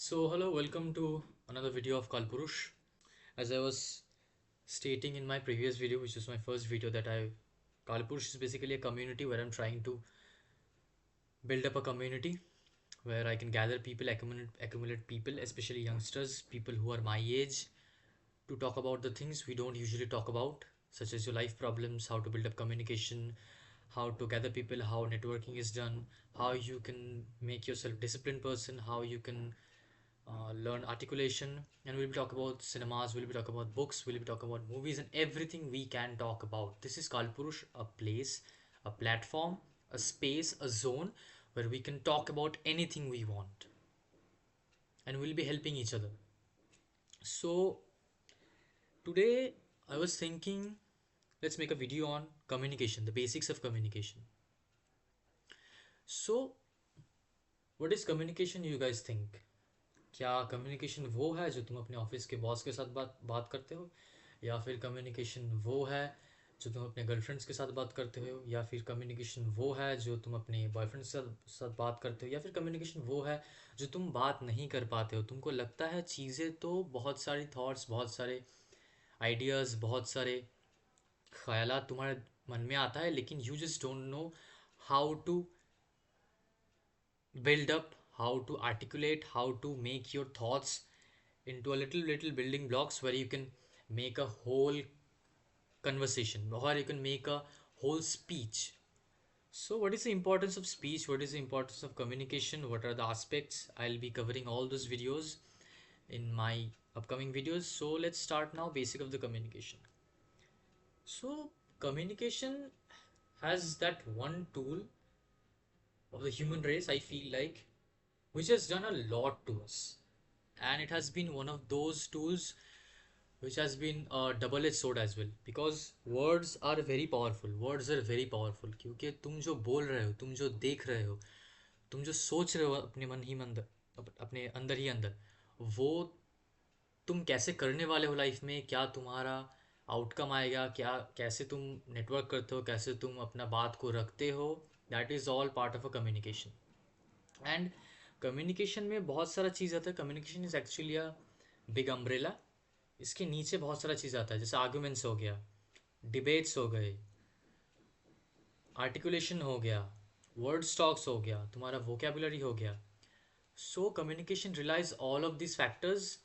So, hello, welcome to another video of Kalpurush. As I was stating in my previous video, which was my first video, Kalpurush is basically a community where I'm trying to build up a community where I can gather people, accumulate people, especially youngsters, people who are my age, to talk about the things we don't usually talk about, such as your life problems, how to build up communication, how to gather people, how networking is done, how you can make yourself disciplined person, how you can learn articulation, and we'll be talking about cinemas, we'll be talking about books, we'll be talking about movies, and everything we can talk about. This is Kalpurush, a place, a platform, a space, a zone where we can talk about anything we want, and we'll be helping each other. So today I was thinking, let's make a video on communication, the basics of communication. So what is communication, you guys think? क्या communication वो है जो तुम अपने office के boss के साथ बात करते हो, या फिर कम्युनिकेशन वो है जो तुम अपने गर्लफ्रेंड्स के साथ बात करते हो, या फिर कम्युनिकेशन वो है जो तुम अपने बॉयफ्रेंड के साथ बात करते हो, या फिर कम्युनिकेशन वो है जो तुम बात नहीं कर पाते हो, तुमको लगता है चीज़ें तो बहुत सारी थॉट्स, बहुत सारे आइडियाज़, बहुत सारे ख्यालात तुम्हारे मन में आता है, लेकिन you just don't know how to build up, how to articulate, how to make your thoughts into a little building blocks where you can make a whole conversation, or you can make a whole speech. So what is the importance of speech, what is the importance of communication, what are the aspects? I'll be covering all those videos in my upcoming videos. So let's start now. Basic of the communication. So communication has that one tool of the human race, I feel like, which has done a lot to us, and it has been one of those tools which has been a double-edged sword as well, because words are very powerful, क्योंकि तुम जो बोल रहे हो, तुम जो देख रहे हो, तुम जो सोच रहे हो अपने मन ही अंदर, अपने अंदर ही अंदर, वो तुम कैसे करने वाले हो लाइफ में, क्या तुम्हारा आउटकम आएगा, क्या कैसे तुम नेटवर्क करते हो, कैसे तुम अपना बात को रखते हो, that is all part of a communication. And communication में बहुत सारा चीज़ आता है. Communication is actually a big umbrella. इसके नीचे बहुत सारा चीज़ आता है, जैसे आर्गूमेंट्स हो गया, डिबेट्स हो गए, आर्टिकुलेशन हो गया, वर्ड स्टॉक्स हो गया, तुम्हारा वोकेबुलरी हो गया. So communication relies all of this factors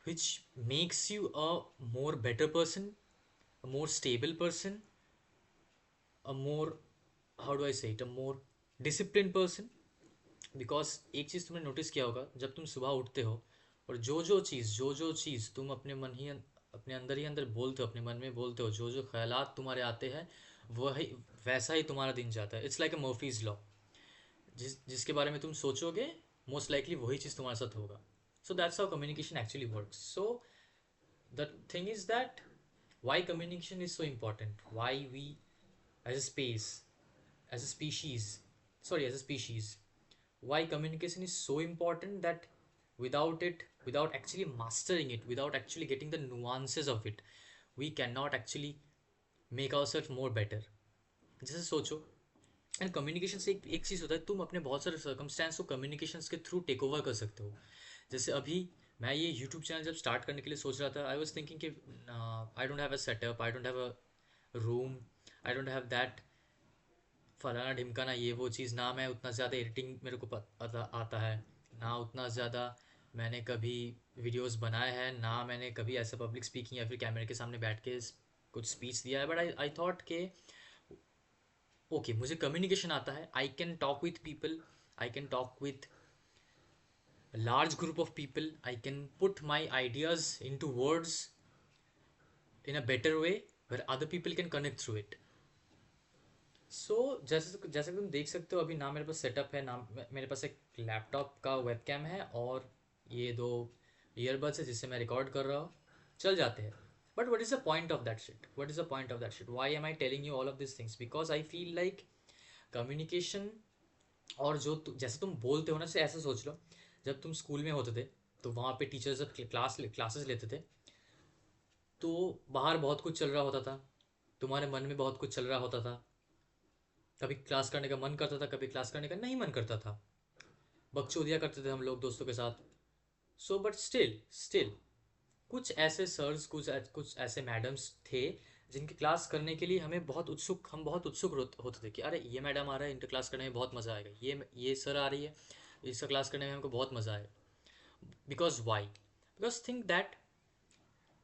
which makes you a more better person, a more stable person, a more, how do I say it, a more disciplined person. Because एक चीज़ तुमने notice किया होगा, जब तुम सुबह उठते हो और जो जो चीज़ तुम अपने अपने अंदर ही अंदर बोलते हो, अपने मन में बोलते हो, जो जो ख्यालात तुम्हारे आते हैं, वही वैसा ही तुम्हारा दिन जाता है. It's like a Murphy's law. जिसके बारे में तुम सोचोगे, मोस्ट लाइकली वही चीज़ तुम्हारे साथ होगा. सो that's how communication actually works. So the thing is that why communication is so important, why we as a space, as a species, as a species, why communication is so important, that without it, without actually mastering it, without actually getting the nuances of it, we cannot actually make ourselves more better. जैसे सोचो, and communication से एक चीज़ होता है, तुम अपने बहुत सारे सर्कमस्टेंस को कम्युनिकेशन के थ्रू टेक ओवर कर सकते हो. जैसे अभी मैं ये यूट्यूब चैनल जब स्टार्ट करने के लिए सोच रहा था, आई वॉज थिंकिंग कि I don't have a setup, I don't have a room, I don't have that फलाना ढिमकाना ये वो चीज़ ना. मैं उतना ज़्यादा एडिटिंग मेरे को आता है ना, उतना ज़्यादा मैंने कभी वीडियोस बनाए हैं ना, मैंने कभी ऐसा पब्लिक स्पीकिंग या फिर कैमरे के सामने बैठ के कुछ स्पीच दिया है. बट आई थॉट के ओके, मुझे कम्युनिकेशन आता है, I can talk with people, I can talk with a large group of people, I can put my ideas into words in a better way where other people can connect through it. सो जैसे जैसे तुम देख सकते हो, अभी ना मेरे पास setup है, ना मेरे पास एक लैपटॉप का वेबकैम है, और ये दो ईयरबड्स है जिससे मैं रिकॉर्ड कर रहा हूँ, चल जाते हैं. But what is the point of that shit, what is the point of that shit, why am I telling you all of this things? Because I feel like communication, और जैसे तुम बोलते हो ना, से ऐसा सोच लो, जब तुम स्कूल में होते थे तो वहाँ पे टीचर्स जब क्लासेस लेते थे, तो बाहर बहुत कुछ चल रहा होता था, तुम्हारे मन में बहुत कुछ चल रहा होता था. कभी क्लास करने का मन करता था, कभी क्लास करने का नहीं मन करता था. बकचोदियाँ करते थे हम लोग दोस्तों के साथ. सो बट स्टिल कुछ ऐसे सर्स कुछ ऐसे मैडम्स थे जिनकी क्लास करने के लिए हम बहुत उत्सुक होते थे कि अरे ये मैडम आ रहा है, इनका क्लास करने में बहुत मज़ा आएगा, ये सर आ रही है, इसका क्लास करने में हमको बहुत मज़ा आएगा। Because why? Because think that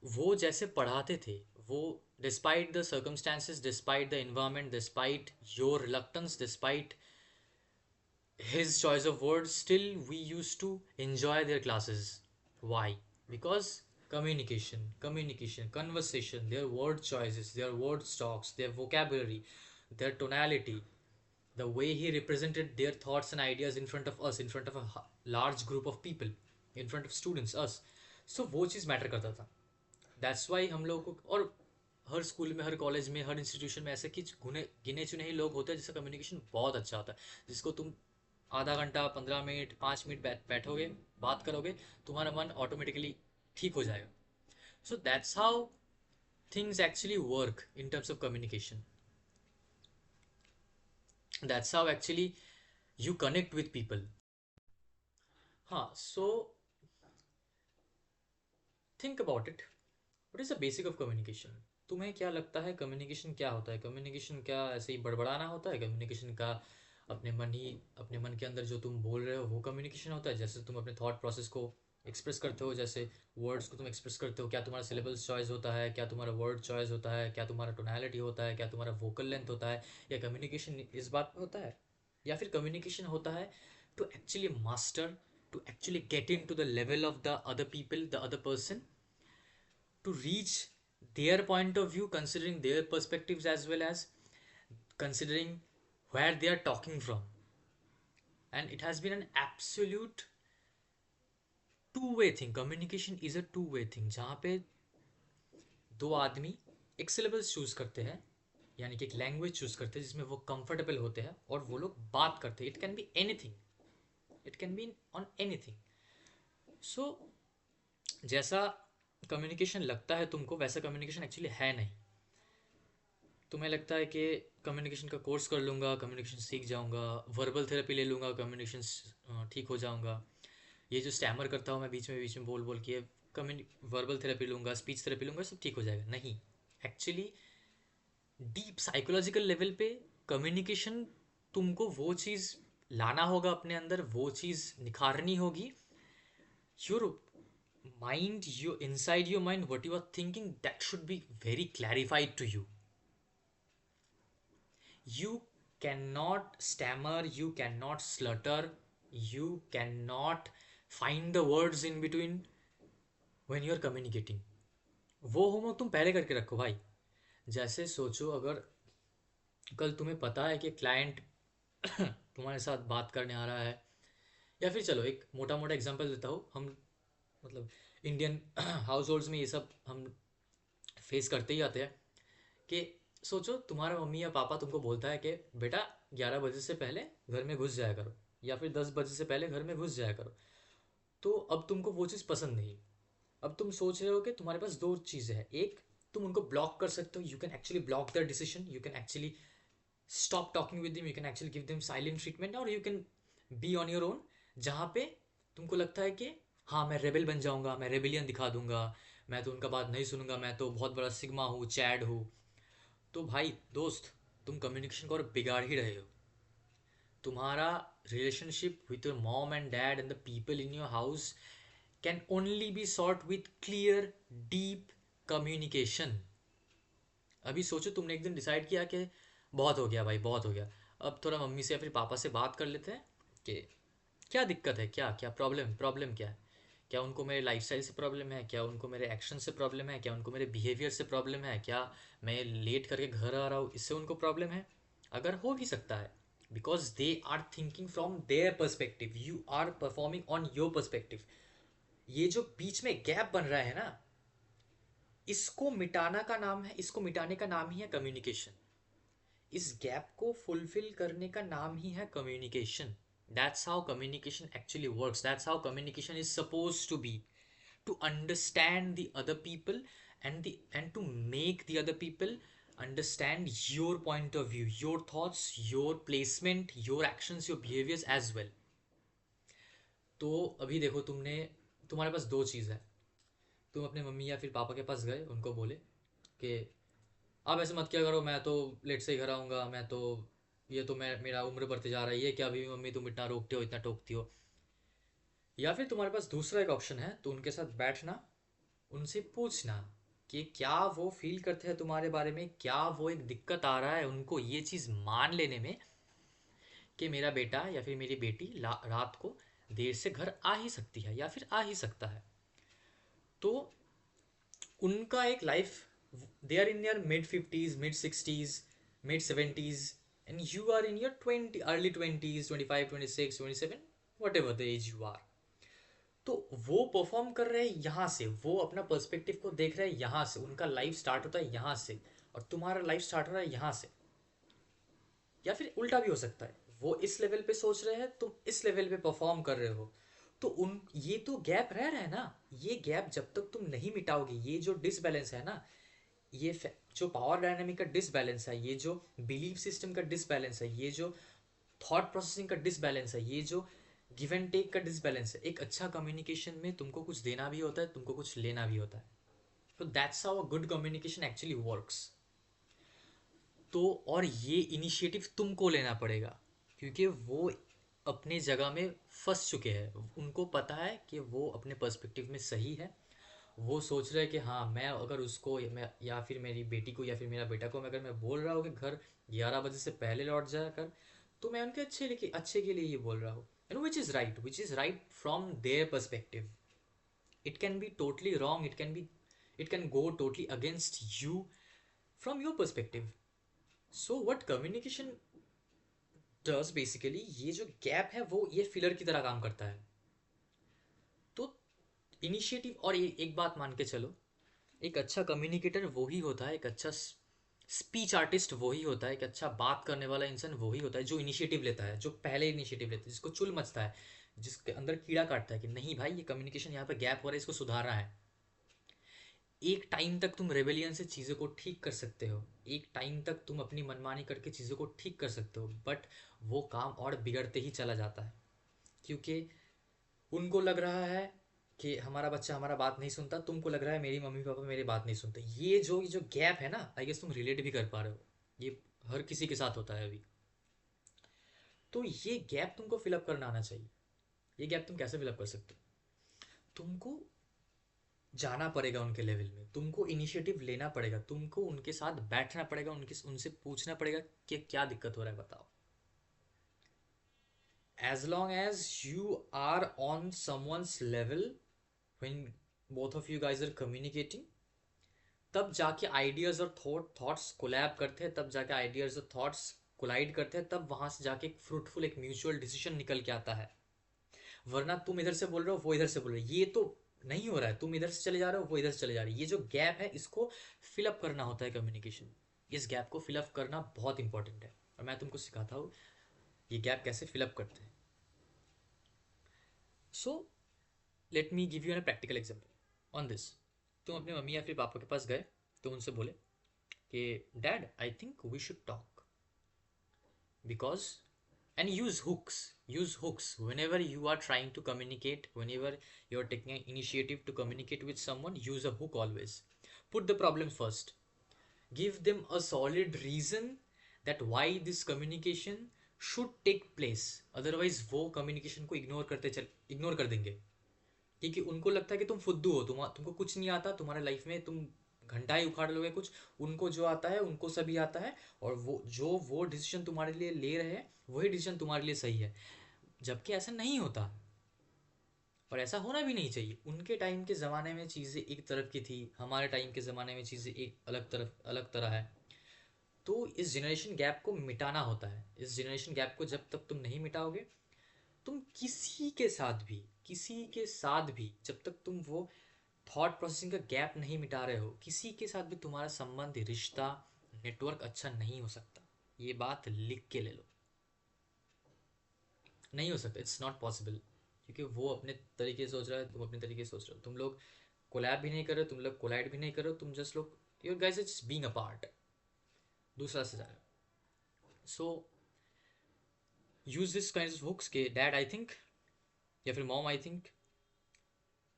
वो जैसे पढ़ाते थे, वो despite the circumstances, despite the environment, despite your reluctance, despite his choice of words, still we used to enjoy their classes. Why? Because communication, conversation, their word choices, their word stocks, their vocabulary, their tonality, the way he represented their thoughts and ideas in front of us, in front of a large group of people, in front of students, us. So वो चीज़ matter करता था। That's why हम लोगों को, और हर school में, हर college में, हर institution में ऐसे कुछ गिने चुने ही लोग होते हैं जिसका कम्युनिकेशन बहुत अच्छा होता है, जिसको तुम आधा घंटा, 15 मिनट, 5 मिनट बैठोगे, बात करोगे, तुम्हारा मन ऑटोमेटिकली ठीक हो जाएगा। So that's how things actually work in terms of communication. That's how actually you connect with people. हाँ, so think about it. What is the basic of communication? तुम्हें क्या लगता है कम्युनिकेशन क्या होता है? कम्युनिकेशन क्या ऐसे ही बड़बड़ाना होता है? कम्युनिकेशन का अपने मन के अंदर जो तुम बोल रहे हो वो कम्युनिकेशन होता है? जैसे तुम अपने थॉट प्रोसेस को एक्सप्रेस करते हो, जैसे वर्ड्स को तुम एक्सप्रेस करते हो, क्या तुम्हारा सिलेबल्स चॉइस होता है? क्या तुम्हारा वर्ड चॉइस होता है? क्या तुम्हारा टोनैलिटी होता है? क्या तुम्हारा वोकल लेंथ होता है? या कम्युनिकेशन इस बात में होता है? या फिर कम्युनिकेशन होता है to actually master, to actually get in to the level of the other people, the other person, to reach their point of view, considering their perspectives as well as considering where they are talking from. And it has been an absolute two-way thing. Communication is a two-way thing, जहाँ पे दो आदमी एक syllables choose करते हैं, यानी कि एक लैंग्वेज चूज करते हैं जिसमें वो कंफर्टेबल होते हैं और वो लोग बात करते हैं। It can be anything, it can be on anything. So जैसा कम्युनिकेशन लगता है तुमको, वैसा कम्युनिकेशन एक्चुअली है नहीं। तुम्हें लगता है कि कम्युनिकेशन का कोर्स कर लूँगा, कम्युनिकेशन सीख जाऊँगा, वर्बल थेरेपी ले लूँगा, कम्युनिकेशन ठीक हो जाऊँगा, ये जो स्टैमर करता हूँ मैं बीच में बोल बोल के, कम्युनि वर्बल थेरेपी लूँगा, स्पीच थेरेपी लूँगा, सब ठीक हो जाएगा। नहीं, एक्चुअली डीप साइकोलॉजिकल लेवल पे कम्युनिकेशन, तुमको वो चीज़ लाना होगा अपने अंदर, वो चीज़ निखारनी होगी। Your mind, your inside your mind, what you are thinking, that should be very clarified to you. You cannot stammer, you cannot slutter, you cannot find the words in between when you are communicating. वो homework तुम पहले करके रखो भाई। जैसे सोचो, अगर कल तुम्हें पता है कि क्लाइंट तुम्हारे साथ बात करने आ रहा है, या फिर चलो एक मोटा मोटा एग्जांपल देता हूँ, हम मतलब इंडियन हाउस होल्ड्स में ये सब हम फेस करते ही आते हैं कि सोचो तुम्हारा मम्मी या पापा तुमको बोलता है कि बेटा 11 बजे से पहले घर में घुस जाया करो, या फिर 10 बजे से पहले घर में घुस जाया करो। तो अब तुमको वो चीज़ पसंद नहीं। अब तुम सोच रहे हो कि तुम्हारे पास दो चीज़ें हैं। एक, तुम उनको ब्लॉक कर सकते हो, you can actually block their decision, you can actually stop talking with them, you can actually give them silent treatment, और you can be on your own, जहाँ पे तुमको लगता है कि हाँ मैं रेबल बन जाऊँगा, मैं रेबिलियन दिखा दूंगा, मैं तो उनका बात नहीं सुनूंगा, मैं तो बहुत बड़ा सिग्मा हूँ, चैड हूँ। तो भाई दोस्त, तुम कम्युनिकेशन को और बिगाड़ ही रहे हो। तुम्हारा relationship with your mom and dad and the people in your house can only B sort with clear deep communication. अभी सोचो, तुमने एक दिन डिसाइड किया कि बहुत हो गया भाई, बहुत हो गया, अब थोड़ा मम्मी से या फिर पापा से बात कर लेते हैं कि क्या दिक्कत है, क्या क्या प्रॉब्लम क्या है? क्या उनको मेरे लाइफस्टाइल से प्रॉब्लम है? क्या उनको मेरे एक्शन से प्रॉब्लम है? क्या उनको मेरे बिहेवियर से प्रॉब्लम है? क्या मैं लेट करके घर आ रहा हूँ इससे उनको प्रॉब्लम है? अगर हो भी सकता है, because they are thinking from their perspective, you are performing on your perspective. ये जो बीच में गैप बन रहा है ना, इसको मिटाने का नाम ही है कम्युनिकेशन। इस गैप को फुलफिल करने का नाम ही है communication. That's how communication actually works, that's how communication is suppose to be, to understand the other people, and to make the other people understand your point of view, your thoughts, your placement, your actions, your behaviors as well। तो अभी देखो, तुमने तुम्हारे पास दो चीज़ है। तुम अपने mummy या फिर पापा के पास गए, उनको बोले कि आप ऐसे मत क्या करो, मैं तो लेट से ही घर आऊँगा, मैं तो ये तो मैं मेरा उम्र बढ़ते जा रहा है, ये क्या अभी भी मम्मी तुम इतना रोकते हो, इतना टोकती हो। या फिर तुम्हारे पास दूसरा एक ऑप्शन है, तो उनके साथ बैठना, उनसे पूछना कि क्या वो फील करते हैं तुम्हारे बारे में, क्या वो एक दिक्कत आ रहा है उनको ये चीज़ मान लेने में कि मेरा बेटा या फिर मेरी बेटी रात को देर से घर आ ही सकती है या फिर आ ही सकता है। तो उनका एक life, they are in your mid 50s, mid 60s, mid 70s, and you are in your 20 early 20s, 25, 26, 27, whatever the age you are. तो वो परफॉर्म कर रहे हैं यहाँ से, वो अपना पर्सपेक्टिव को देख रहे हैं यहाँ से, उनका लाइफ स्टार्ट होता है यहाँ से और तुम्हारा लाइफ स्टार्ट हो रहा है यहाँ से। या फिर उल्टा भी हो सकता है, वो इस लेवल पे सोच रहे हैं, तुम इस लेवल पे परफॉर्म कर रहे हो। तो उन ये तो गैप रह रहा है ना। ये गैप जब तक तुम नहीं मिटाओगे, ये जो डिसबैलेंस है ना, ये जो पावर डायनामिक का डिसबैलेंस है, ये जो बिलीफ सिस्टम का डिसबैलेंस है, ये जो थॉट प्रोसेसिंग का डिसबैलेंस है, ये जो गिव एंड टेक का डिसबैलेंस है। एक अच्छा कम्युनिकेशन में तुमको कुछ देना भी होता है, तुमको कुछ लेना भी होता है। तो that's how a good communication actually works. तो और ये इनिशिएटिव तुमको लेना पड़ेगा, क्योंकि वो अपने जगह में फंस चुके हैं। उनको पता है कि वो अपने पर्सपेक्टिव में सही है। वो सोच रहे हैं कि हाँ, मैं अगर उसको मैं या फिर मेरी बेटी को या फिर मेरा बेटा को अगर मैं बोल रहा हूँ कि घर 11 बजे से पहले लौट जाया कर, तो मैं उनके अच्छे के लिए ये बोल रहा हूँ। And which is right from their perspective. It can be totally wrong, it can go totally against you from your perspective. So what communication does basically, ये जो गैप है वो ये फिलर की तरह काम करता है। तो इनिशिएटिव, और ये एक बात मान के चलो, एक अच्छा कम्युनिकेटर वही होता है, एक अच्छा स्पीच आर्टिस्ट वही होता है, एक अच्छा बात करने वाला इंसान वही होता है जो इनिशिएटिव लेता है, जो पहले इनिशिएटिव लेता है, जिसको चुल मचता है, जिसके अंदर कीड़ा काटता है कि नहीं भाई, ये कम्युनिकेशन यहाँ पे गैप हो रहा है, इसको सुधारना है। एक टाइम तक तुम रेबेलियन से चीज़ों को ठीक कर सकते हो, एक टाइम तक तुम अपनी मनमानी करके चीज़ों को ठीक कर सकते हो, बट वो काम और बिगड़ते ही चला जाता है। क्योंकि उनको लग रहा है कि हमारा बच्चा हमारा बात नहीं सुनता, तुमको लग रहा है मेरी मम्मी पापा मेरी बात नहीं सुनते। ये जो गैप है ना, आई गेस तुम रिलेट भी कर पा रहे हो। ये हर किसी के साथ होता है अभी। तो ये गैप तुमको फिलअप करना आना चाहिए। ये गैप तुम कैसे फिलअप कर सकते हो? तुमको जाना पड़ेगा उनके लेवल में, तुमको इनिशिएटिव लेना पड़ेगा, तुमको उनके साथ बैठना पड़ेगा, उनके उनसे पूछना पड़ेगा कि क्या दिक्कत हो रहा है, बताओ। As long as you are on someone's level, when both of you guys are communicating, तब जाके आइडियाज और थॉट्स कोलैब करते हैं, तब जाके आइडियाज और थॉट्स कोलाइड करते हैं, तब वहां से जाके एक फ्रूटफुल, एक म्यूचुअल डिसीजन निकल के आता है। वरना तुम इधर से बोल रहे हो, वो इधर से बोल रहे हो, ये तो नहीं हो रहा है। तुम इधर से चले जा रहे हो, वो इधर से चले जा रही है। ये जो गैप है, इसको फिलअप करना होता है कम्युनिकेशन। इस गैप को फिलअप करना बहुत इंपॉर्टेंट है, और मैं तुमको सिखाता हूँ ये गैप कैसे फिलअप करते हैं। So let me give you an practical example on this. तुम अपने मम्मी या फिर पापा के पास गए, तो उनसे बोले कि dad, I think we should talk, because, and use hooks whenever you are trying to communicate, whenever you are taking an initiative to communicate with someone. Use a hook always. Put the problem first, give them a solid reason that why this communication should take place. Otherwise वो communication को ignore कर देंगे, क्योंकि उनको लगता है कि तुम फुद्दू हो, तुमको कुछ नहीं आता, तुम्हारे लाइफ में तुम घंटा ही उखाड़ लोगे कुछ। उनको जो आता है उनको सभी आता है, और वो डिसीजन तुम्हारे लिए ले रहे हैं, वही डिसीजन तुम्हारे लिए सही है। जबकि ऐसा नहीं होता, और ऐसा होना भी नहीं चाहिए। उनके टाइम के ज़माने में चीज़ें एक तरफ की थी, हमारे टाइम के ज़माने में चीज़ें एक अलग तरह है। तो इस जनरेशन गैप को मिटाना होता है। इस जनरेशन गैप को जब तक तुम नहीं मिटाओगे, तुम किसी के साथ भी जब तक तुम वो थॉट प्रोसेसिंग का गैप नहीं मिटा रहे हो, किसी के साथ भी तुम्हारा संबंध, रिश्ता, नेटवर्क अच्छा नहीं हो सकता। ये बात लिख के ले लो, नहीं हो सकता, इट्स नॉट पॉसिबल। क्योंकि वो अपने तरीके से सोच रहा है, तुम अपने तरीके से सोच रहे हो, तुम लोग कोलैब भी नहीं कर रहे हो, तुम लोग कोलाइड भी नहीं कर रहे हो, तुम जस्ट लोग, your guys it's being a part, दूसरा से जा रहे हो। So use this kind of hooks के डैड आई थिंक, या फिर mom I think,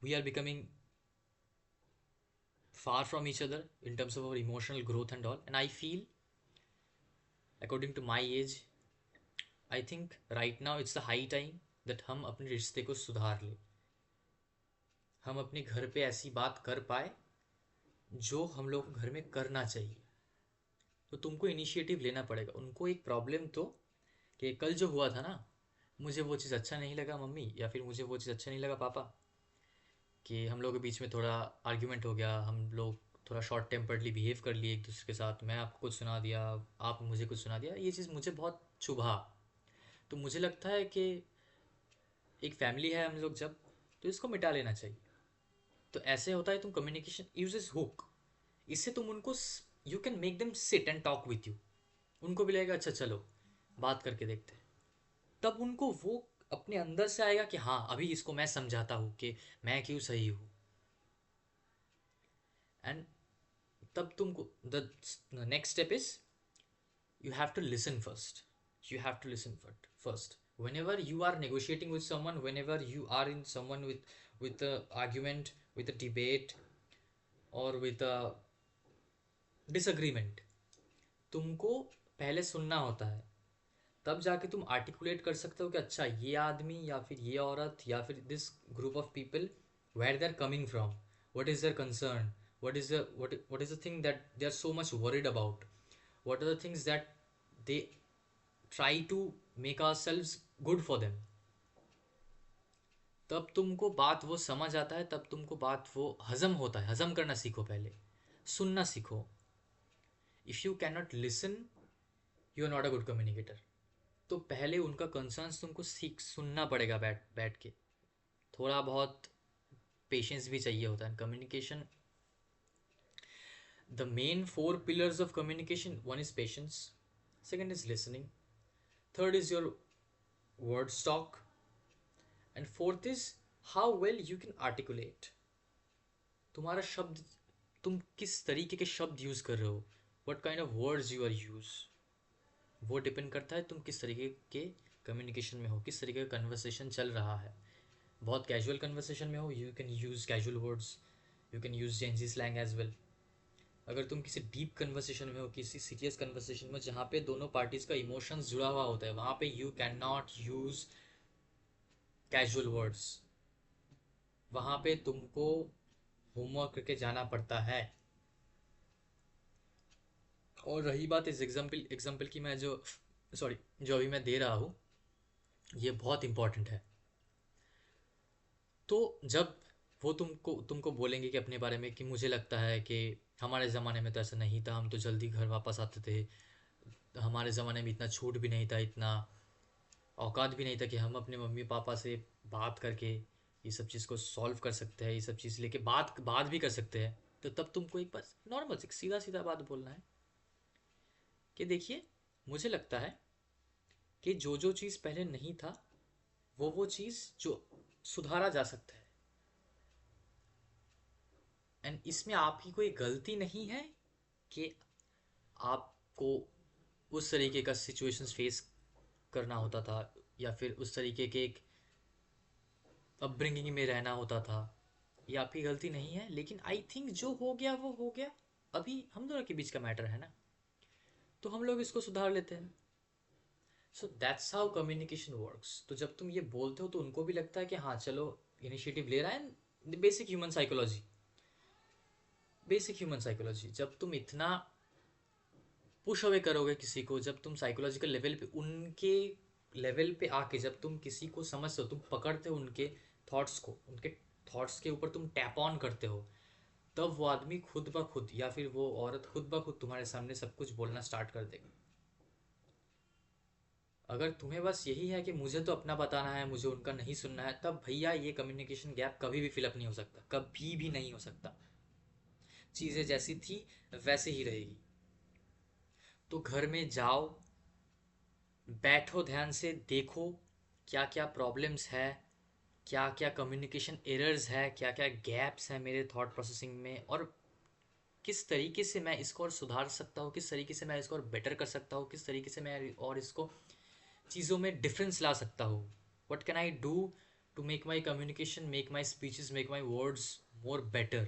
we are becoming far from each other in terms of our emotional growth and all. And I feel, according to my age, I think right now it's the high time that हम अपने रिश्ते को सुधार ले, हम अपने घर पे ऐसी बात कर पाए जो हम लोग को घर में करना चाहिए। तो तुमको इनिशिएटिव लेना पड़ेगा। उनको एक प्रॉब्लम तो, कि कल जो हुआ था ना, मुझे वो चीज़ अच्छा नहीं लगा मम्मी, या फिर मुझे वो चीज़ अच्छा नहीं लगा पापा, कि हम लोग के बीच में थोड़ा आर्ग्यूमेंट हो गया, हम लोग थोड़ा शॉर्ट टेम्पर्डली बिहेव कर लिए एक दूसरे के साथ, मैं आपको कुछ सुना दिया, आप मुझे कुछ सुना दिया, ये चीज़ मुझे बहुत चुभा। तो मुझे लगता है कि एक फैमिली है हम लोग जब, तो इसको मिटा लेना चाहिए। तो ऐसे होता है, तुम कम्युनिकेशन यूजेस हुक, इससे तुम उनको, you can make them sit and talk with you. उनको भी लगेगा अच्छा चलो बात करके देखते हैं। तब उनको वो अपने अंदर से आएगा कि हाँ अभी इसको मैं समझाता हूँ कि मैं क्यों सही हूँ। एंड तब तुमको the next step is, you have to listen first. You have to listen first whenever you are negotiating with someone, whenever you are in someone with a argument, with a debate, or with a disagreement, तुमको पहले सुनना होता है। तब जाके तुम articulate कर सकते हो कि अच्छा ये आदमी या फिर ये औरत या फिर this group of people, where they are coming from, what is their concern, what is the thing that they are so much worried about, what are the things that they try to make ourselves good for them। तब तुमको बात वो समझ आता है, तब तुमको बात वो हजम होता है। हजम करना सीखो, पहले सुनना सीखो। If you can not listen, you are not a good communicator. तो पहले उनका कंसर्न्स तुमको सीख सुनना पड़ेगा, बैठ बैठ के। थोड़ा बहुत पेशेंस भी चाहिए होता है communication. The main four pillars of communication, one is patience, second is listening, third is your word stock, and fourth is how well you can articulate. तुम्हारा शब्द, तुम किस तरीके के शब्द यूज़ कर रहे हो, what kind of words you are use, वो डिपेंड करता है तुम किस तरीके के कम्युनिकेशन में हो, किस तरीके का कन्वर्सेशन चल रहा है। बहुत कैजुअल कन्वर्सेशन में हो, you can use casual words, you can use Gen Z slang as well. अगर तुम किसी डीप कन्वर्सेशन में हो, किसी सीरियस कन्वर्सेशन में जहाँ पे दोनों पार्टीज़ का इमोशंस जुड़ा हुआ होता है, वहाँ पे you can not use casual words. वहाँ पे तुमको होमवर्क करके जाना पड़ता है। और रही बात इस एग्जाम्पल की, मैं जो, सॉरी, जो अभी मैं दे रहा हूँ, ये बहुत इंपॉर्टेंट है। तो जब वो तुमको बोलेंगे कि अपने बारे में, कि मुझे लगता है कि हमारे ज़माने में तो ऐसा नहीं था, हम तो जल्दी घर वापस आते थे, हमारे ज़माने में इतना छूट भी नहीं था, इतना औकात भी नहीं था कि हम अपने मम्मी पापा से बात करके ये सब चीज़ को सॉल्व कर सकते हैं, ये सब चीज़ लेके बात भी कर सकते हैं। तो तब तुमको एक बार नॉर्मल से सीधा सीधा बात बोलना है कि देखिए, मुझे लगता है कि जो जो चीज़ पहले नहीं था, वो चीज़ जो सुधारा जा सकता है। एंड इसमें आपकी कोई गलती नहीं है कि आपको उस तरीके का सिचुएशंस फेस करना होता था, या फिर उस तरीके के एक अपब्रिंगिंग में रहना होता था। ये आपकी गलती नहीं है, लेकिन आई थिंक जो हो गया वो हो गया। अभी हम दोनों के बीच का मैटर है ना, तो हम लोग इसको सुधार लेते हैं। सो दैट्स हाउ कम्युनिकेशन वर्क्स। तो जब तुम ये बोलते हो तो उनको भी लगता है कि हाँ चलो, इनिशिएटिव ले रहा है। बेसिक ह्यूमन साइकोलॉजी, जब तुम इतना पुश अवे करोगे किसी को, जब तुम साइकोलॉजिकल लेवल पे, उनके लेवल पे आके जब तुम किसी को समझते हो, तुम पकड़ते हो उनके थॉट्स को, उनके थॉट्स के ऊपर तुम टैप ऑन करते हो, तब वो आदमी खुद ब खुद, या फिर वो औरत खुद ब खुद तुम्हारे सामने सब कुछ बोलना स्टार्ट कर देगी। अगर तुम्हें बस यही है कि मुझे तो अपना बताना है, मुझे उनका नहीं सुनना है, तब भैया ये कम्युनिकेशन गैप कभी भी फिलअप नहीं हो सकता, कभी भी नहीं हो सकता। चीज़ें जैसी थी वैसे ही रहेगी। तो घर में जाओ, बैठो, ध्यान से देखो क्या क्या प्रॉब्लम्स है, क्या क्या कम्युनिकेशन एरर्स है, क्या क्या गैप्स हैं मेरे थॉट प्रोसेसिंग में, और किस तरीके से मैं इसको और सुधार सकता हूँ, किस तरीके से मैं इसको और बेटर कर सकता हूँ, किस तरीके से मैं और इसको चीज़ों में डिफरेंस ला सकता हूँ। What can I do to make my communication, make my speeches, make my words more better.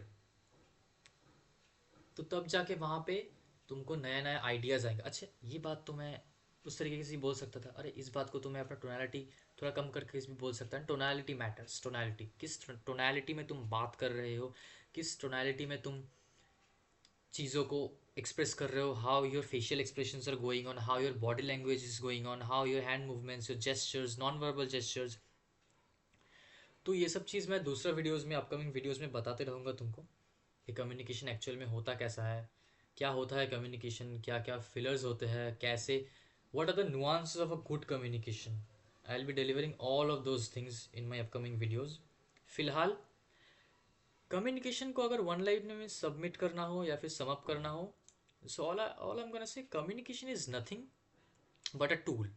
तो तब जाके वहाँ पे तुमको नया नया आइडियाज़ आएंगे। अच्छा, ये बात तो मैं उस तरीके से बोल सकता था, अरे इस बात को तो मैं अपना टोनालिटी थोड़ा कम करके भी बोल सकता है। Tonality matters. टोनालिटी, किस टोनालिटी में तुम बात कर रहे हो, किस टोनालिटी में तुम चीज़ों को एक्सप्रेस कर रहे हो, how your facial expressions are going on, how your body language is going on, how your hand movements, your gestures, non verbal gestures. तो ये सब चीज़ मैं दूसरा वीडियोज़ में, अपकमिंग वीडियोज़ में बताते रहूँगा तुमको कि कम्युनिकेशन एक्चुअल में होता कैसा है, क्या होता है कम्युनिकेशन, क्या क्या फिलर्स होते हैं, कैसे, what are the nuances of a good communication. I will be delivering all of those things in my upcoming videos. फिलहाल कम्युनिकेशन को अगर वन लाइन में सबमिट करना हो या फिर समअप करना हो, so all I am gonna say, communication is nothing but a tool,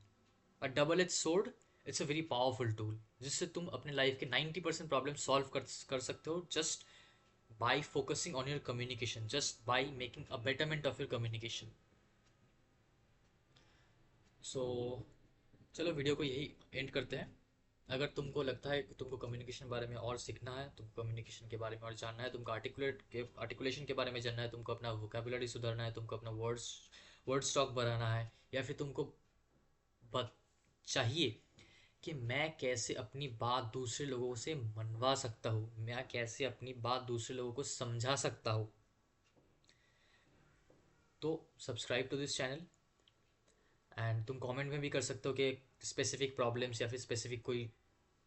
a double edge sword. It's a very powerful tool जिससे तुम अपने लाइफ के 90% प्रॉब्लम सॉल्व कर सकते हो, just by focusing on your communication, just by making a betterment of your communication. So चलो video को यही एंड करते हैं। अगर तुमको लगता है कि तुमको कम्युनिकेशन बारे में और सीखना है, तुमको कम्युनिकेशन के बारे में और जानना है, तुमको आर्टिकुलेशन के बारे में जानना है, तुमको अपना वोकेबुलरी सुधारना है, तुमको अपना वर्ड स्टॉक बढ़ाना है, या फिर तुमको चाहिए कि मैं कैसे अपनी बात दूसरे लोगों से मनवा सकता हूँ, मैं कैसे अपनी बात दूसरे लोगों को समझा सकता हूँ, तो subscribe to this channel. And तुम कमेंट में भी कर सकते हो कि स्पेसिफिक प्रॉब्लम्स या फिर स्पेसिफिक कोई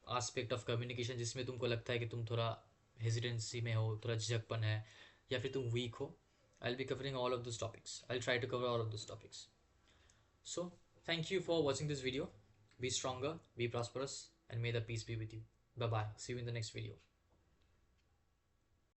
आस्पेक्ट ऑफ कम्युनिकेशन जिसमें तुमको लगता है कि तुम थोड़ा हेजिडेंसी में हो, थोड़ा झिझकपन है, या फिर तुम वीक हो। I will be covering all of this topics, I will try to cover all of this topics. So thank you for watching this video. Be stronger, be prosperous, and may the peace be with you. Bye bye, see you in the next video.